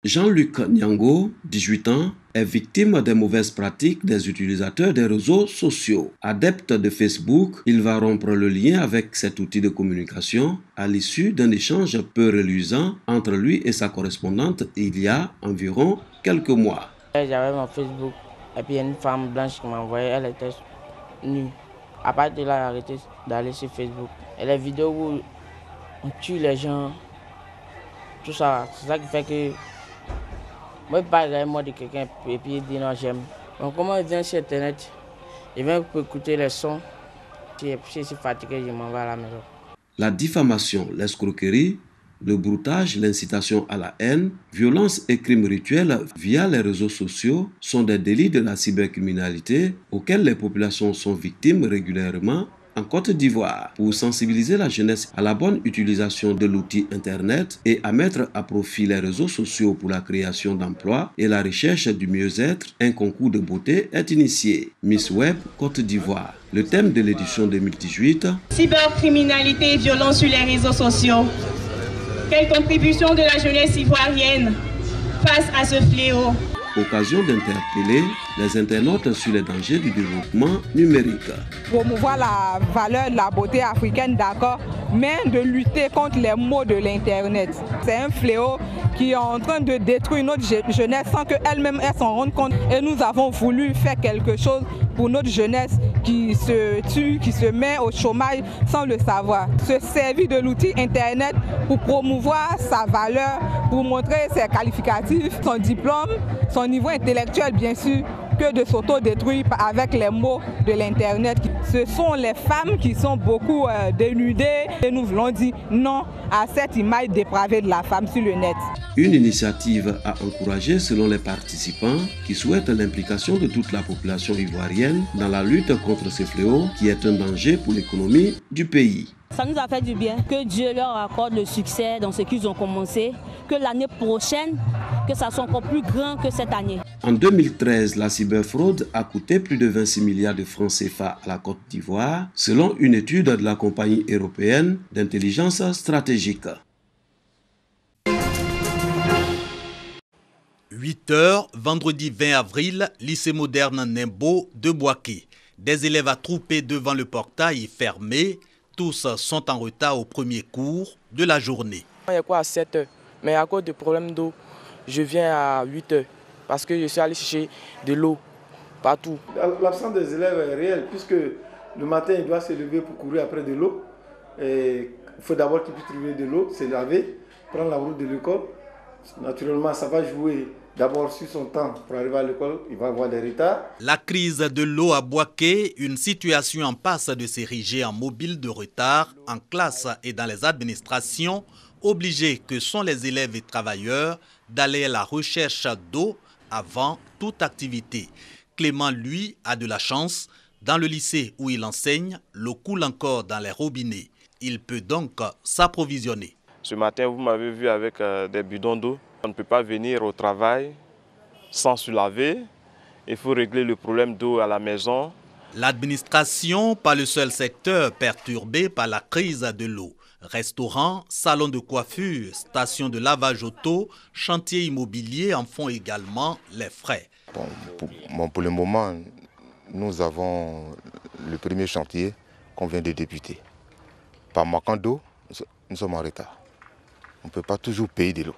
Jean-Luc Nyango, 18 ans, est victime des mauvaises pratiques des utilisateurs des réseaux sociaux. Adepte de Facebook, il va rompre le lien avec cet outil de communication à l'issue d'un échange peu reluisant entre lui et sa correspondante il y a environ quelques mois. J'avais mon Facebook et puis une femme blanche qui m'a envoyé, elle était nue. À partir de là, j'ai arrêté d'aller sur Facebook. Et les vidéos où on tue les gens, tout ça, c'est ça qui fait que moi, je ne peux pas regarder moi de quelqu'un et puis dire non, j'aime. Donc, comment je viens sur Internet, je viens pour écouter les sons. Si je suis fatigué, je m'en vais à la maison. La diffamation, l'escroquerie, le broutage, l'incitation à la haine, violences et crimes rituels via les réseaux sociaux sont des délits de la cybercriminalité auxquels les populations sont victimes régulièrement en Côte d'Ivoire. Pour sensibiliser la jeunesse à la bonne utilisation de l'outil Internet et à mettre à profit les réseaux sociaux pour la création d'emplois et la recherche du mieux-être, un concours de beauté est initié. Miss Web Côte d'Ivoire. Le thème de l'édition 2018. Cybercriminalité et violence sur les réseaux sociaux. Quelle contribution de la jeunesse ivoirienne face à ce fléau? Occasion d'interpeller les internautes sur les dangers du développement numérique. Promouvoir la valeur de la beauté africaine, d'accord, mais de lutter contre les maux de l'Internet. C'est un fléau qui est en train de détruire notre jeunesse sans qu'elle-même s'en rende compte. Et nous avons voulu faire quelque chose pour notre jeunesse qui se tue, qui se met au chômage sans le savoir. Se servir de l'outil Internet pour promouvoir sa valeur, pour montrer ses qualificatifs, son diplôme, son niveau intellectuel bien sûr, que de s'auto-détruire avec les mots de l'Internet. Ce sont les femmes qui sont beaucoup dénudées et nous voulons dire non à cette image dépravée de la femme sur le net. Une initiative à encourager selon les participants qui souhaitent l'implication de toute la population ivoirienne dans la lutte contre ce fléau qui est un danger pour l'économie du pays. Ça nous a fait du bien, que Dieu leur accorde le succès dans ce qu'ils ont commencé, que l'année prochaine, que ça soit encore plus grand que cette année. En 2013, la cyberfraude a coûté plus de 26 milliards de francs CFA à la Côte d'Ivoire, selon une étude de la compagnie européenne d'intelligence stratégique. 8h, vendredi 20 avril, lycée moderne Nimbo de Bouaké. Des élèves attroupés devant le portail fermé. Tous sont en retard au premier cours de la journée. Il y a quoi à 7h, mais à cause de problèmes d'eau, je viens à 8h parce que je suis allé chercher de l'eau partout. L'absence des élèves est réelle puisque le matin il doit se lever pour courir après de l'eau. Il faut d'abord qu'il puisse trouver de l'eau, se laver, prendre la route de l'école. Naturellement, ça va jouer d'abord sur son temps pour arriver à l'école, il va avoir des retards. La crise de l'eau à Bouaké, une situation en passe de s'ériger en mobile de retard en classe et dans les administrations, obligés que sont les élèves et travailleurs d'aller à la recherche d'eau avant toute activité. Clément, lui, a de la chance. Dans le lycée où il enseigne, l'eau coule encore dans les robinets. Il peut donc s'approvisionner. Ce matin, vous m'avez vu avec des bidons d'eau. On ne peut pas venir au travail sans se laver. Il faut régler le problème d'eau à la maison. L'administration, pas le seul secteur perturbé par la crise de l'eau. Restaurants, salons de coiffure, stations de lavage auto, chantiers immobiliers en font également les frais. Pour le moment, nous avons le premier chantier qu'on vient de débuter. Par manquant d'eau, nous sommes en retard. On ne peut pas toujours payer de l'eau.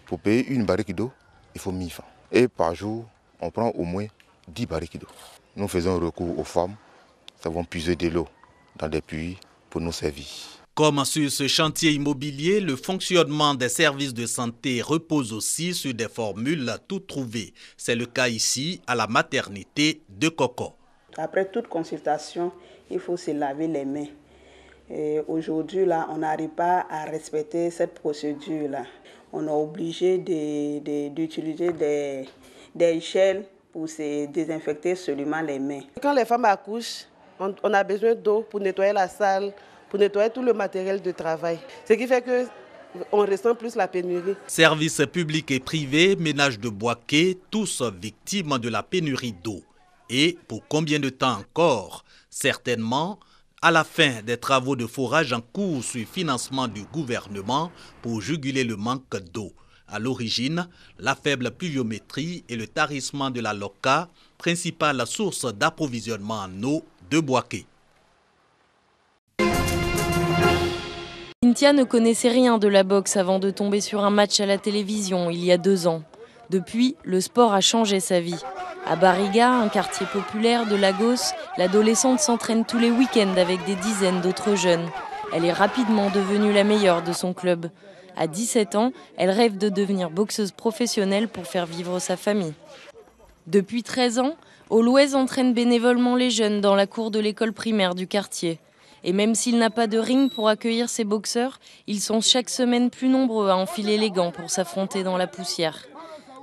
Pour payer une barrique d'eau, il faut 1000 francs. Et par jour, on prend au moins 10 barriques d'eau. Nous faisons recours aux femmes, nous avons puisé de l'eau dans des puits pour nous servir. Comme sur ce chantier immobilier, le fonctionnement des services de santé repose aussi sur des formules toutes trouvées. C'est le cas ici à la maternité de Coco. Après toute consultation, il faut se laver les mains. Aujourd'hui, là, on n'arrive pas à respecter cette procédure-là. On est obligé d'utiliser des échelles pour se désinfecter seulement les mains. Quand les femmes accouchent, on a besoin d'eau pour nettoyer la salle, pour nettoyer tout le matériel de travail. Ce qui fait qu'on ressent plus la pénurie. Services publics et privés, ménages de Bouaké, tous victimes de la pénurie d'eau. Et pour combien de temps encore? Certainement à la fin des travaux de forage en cours sur financement du gouvernement pour juguler le manque d'eau. À l'origine, la faible pluviométrie et le tarissement de la Loka, principale source d'approvisionnement en eau de Bouaké. Cynthia ne connaissait rien de la boxe avant de tomber sur un match à la télévision il y a 2 ans. Depuis, le sport a changé sa vie. À Bariga, un quartier populaire de Lagos, l'adolescente s'entraîne tous les week-ends avec des dizaines d'autres jeunes. Elle est rapidement devenue la meilleure de son club. À 17 ans, elle rêve de devenir boxeuse professionnelle pour faire vivre sa famille. Depuis 13 ans, Oloez entraîne bénévolement les jeunes dans la cour de l'école primaire du quartier. Et même s'il n'a pas de ring pour accueillir ses boxeurs, ils sont chaque semaine plus nombreux à enfiler les gants pour s'affronter dans la poussière.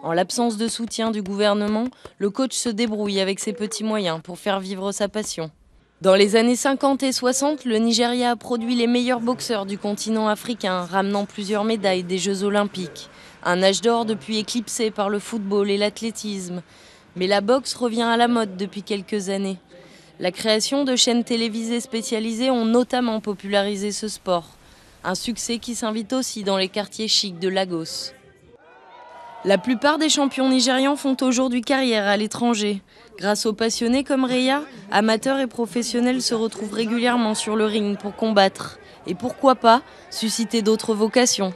En l'absence de soutien du gouvernement, le coach se débrouille avec ses petits moyens pour faire vivre sa passion. Dans les années 50 et 60, le Nigeria a produit les meilleurs boxeurs du continent africain, ramenant plusieurs médailles des Jeux olympiques. Un âge d'or depuis éclipsé par le football et l'athlétisme. Mais la boxe revient à la mode depuis quelques années. La création de chaînes télévisées spécialisées ont notamment popularisé ce sport. Un succès qui s'invite aussi dans les quartiers chics de Lagos. La plupart des champions nigérians font aujourd'hui carrière à l'étranger. Grâce aux passionnés comme Reya, amateurs et professionnels se retrouvent régulièrement sur le ring pour combattre. Et pourquoi pas susciter d'autres vocations.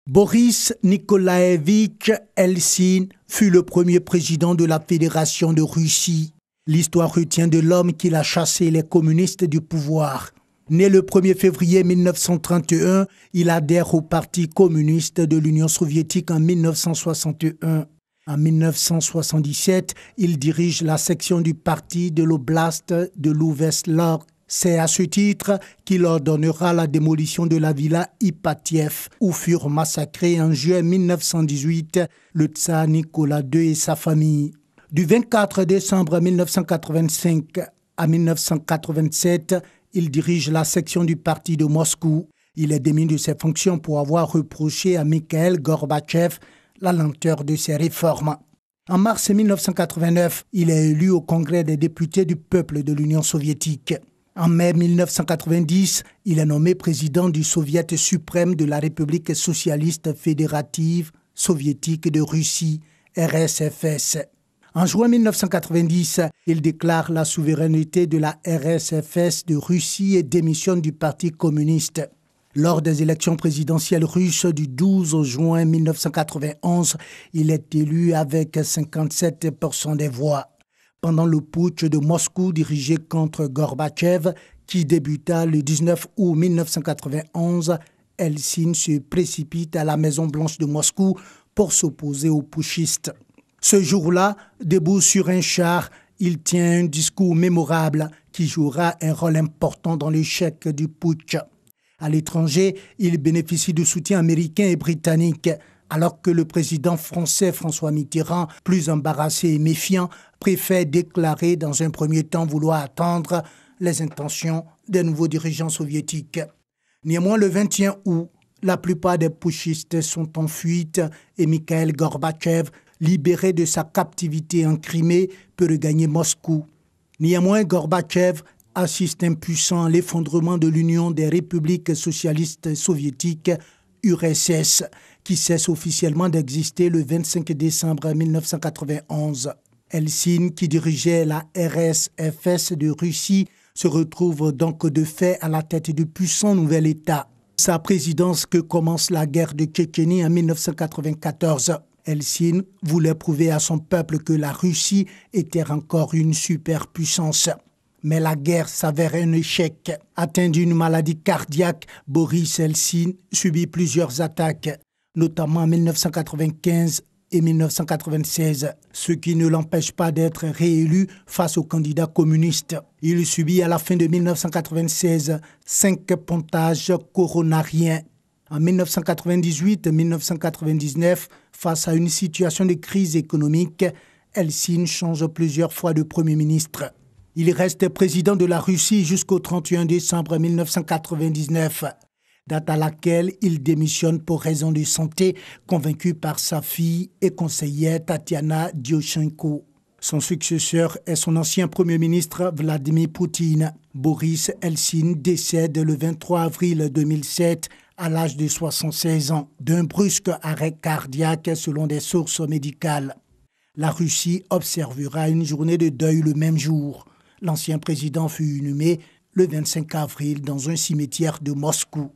Boris Nikolaevitch Eltsine fut le premier président de la Fédération de Russie. L'histoire retient de l'homme qui a chassé les communistes du pouvoir. Né le 1er février 1931, il adhère au Parti communiste de l'Union soviétique en 1961. En 1977, il dirige la section du parti de l'oblast de Louveslar. C'est à ce titre qu'il ordonnera la démolition de la villa Ipatiev, où furent massacrés en juin 1918 le tsar Nicolas II et sa famille. Du 24 décembre 1985 à 1987, il dirige la section du parti de Moscou. Il est démis de ses fonctions pour avoir reproché à Mikhail Gorbatchev la lenteur de ses réformes. En mars 1989, il est élu au Congrès des députés du peuple de l'Union soviétique. En mai 1990, il est nommé président du Soviet suprême de la République socialiste fédérative soviétique de Russie, RSFS. En juin 1990, il déclare la souveraineté de la RSFS de Russie et démissionne du Parti communiste. Lors des élections présidentielles russes du 12 juin 1991, il est élu avec 57% des voix. Pendant le putsch de Moscou dirigé contre Gorbatchev, qui débuta le 19 août 1991, Eltsine se précipite à la Maison-Blanche de Moscou pour s'opposer aux putschistes. Ce jour-là, debout sur un char, il tient un discours mémorable qui jouera un rôle important dans l'échec du putsch. À l'étranger, il bénéficie du soutien américain et britannique, alors que le président français François Mitterrand, plus embarrassé et méfiant, préfère déclarer dans un premier temps vouloir attendre les intentions des nouveaux dirigeants soviétiques. Néanmoins, le 21 août, la plupart des putschistes sont en fuite et Mikhail Gorbatchev, libéré de sa captivité en Crimée, peut regagner Moscou. Néanmoins, Gorbatchev assiste impuissant à l'effondrement de l'Union des républiques socialistes soviétiques, URSS, qui cesse officiellement d'exister le 25 décembre 1991. Eltsine, qui dirigeait la RSFS de Russie, se retrouve donc de fait à la tête du puissant nouvel État. Sa présidence que commence la guerre de Tchétchénie en 1994. Eltsine voulait prouver à son peuple que la Russie était encore une superpuissance. Mais la guerre s'avère un échec. Atteint d'une maladie cardiaque, Boris Eltsine subit plusieurs attaques, notamment en 1995 et 1996, ce qui ne l'empêche pas d'être réélu face aux candidats communistes. Il subit à la fin de 1996 5 pontages coronariens. En 1998-1999, face à une situation de crise économique, Eltsine change plusieurs fois de Premier ministre. Il reste président de la Russie jusqu'au 31 décembre 1999, date à laquelle il démissionne pour raison de santé, convaincu par sa fille et conseillère Tatiana Dioshenko. Son successeur est son ancien Premier ministre Vladimir Poutine. Boris Eltsine décède le 23 avril 2007 à l'âge de 76 ans d'un brusque arrêt cardiaque selon des sources médicales. La Russie observera une journée de deuil le même jour. L'ancien président fut inhumé le 25 avril dans un cimetière de Moscou.